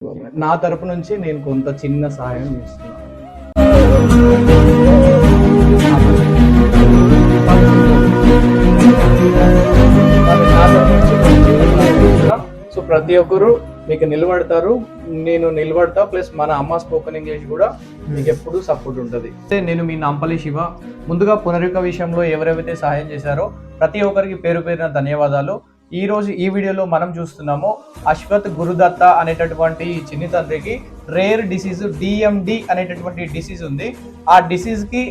నా తరపు నుంచి నేను కొంత చిన్న సహాయం చేస్తున్నాను. సో ప్రతి ఒక్కరు మీకు నిలబడతారు, నేను నిలబడతా. ప్లస్ మన అమ్మ స్పోకెన్ ఇంగ్లీష్ కూడా మీకు ఎప్పుడు సపోర్ట్ ఉంటుంది. నేను మీ నాంపల్లి శివ. ముందుగా పునరుక విషయంలో ఎవరెవరైతే సహాయం చేశారో ప్రతి ఒక్కరికి పేరు పేరున ధన్యవాదాలు. ఈ రోజు ఈ వీడియోలో మనం చూస్తున్నాము అశ్వత్ గురుదత్త అనేటటువంటి చిన్ని తండ్రికి రేర్ డిసీజ్ DMD అనేటటువంటి డిసీజ్ ఉంది. ఆ డిసీజ్ కి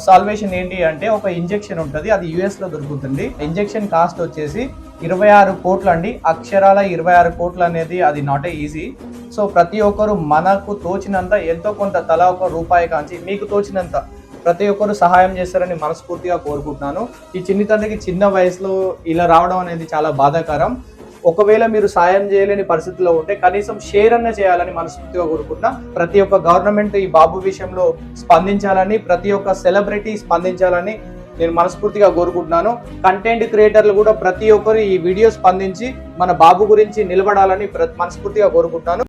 సాల్వేషన్ ఏంటి అంటే ఒక ఇంజెక్షన్ ఉంటుంది, అది US లో దొరుకుతుంది. ఇంజెక్షన్ కాస్ట్ వచ్చేసి 26 కోట్లు అండి. అక్షరాల 26 కోట్లు అనేది అది నాట్ ఈజీ. సో ప్రతి ఒక్కరు మనకు తోచినంత ఎంతో కొంత తలా ఒక రూపాయి కాంచి మీకు తోచినంత ప్రతి ఒక్కరు సహాయం చేస్తారని మనస్ఫూర్తిగా కోరుకుంటున్నాను. ఈ చిన్ని తండ్రికి చిన్న వయసులో ఇలా రావడం అనేది చాలా బాధాకరం. ఒకవేళ మీరు సాయం చేయలేని పరిస్థితిలో ఉంటే కనీసం షేర్ అన్న చేయాలని మనస్ఫూర్తిగా కోరుకుంటున్నా. ప్రతి ఒక్క గవర్నమెంట్ ఈ బాబు విషయంలో స్పందించాలని, ప్రతి ఒక్క సెలబ్రిటీ స్పందించాలని నేను మనస్ఫూర్తిగా కోరుకుంటున్నాను. కంటెంట్ క్రియేటర్లు కూడా ప్రతి ఒక్కరు ఈ వీడియో స్పందించి మన బాబు గురించి నిలబడాలని మనస్ఫూర్తిగా కోరుకుంటున్నాను.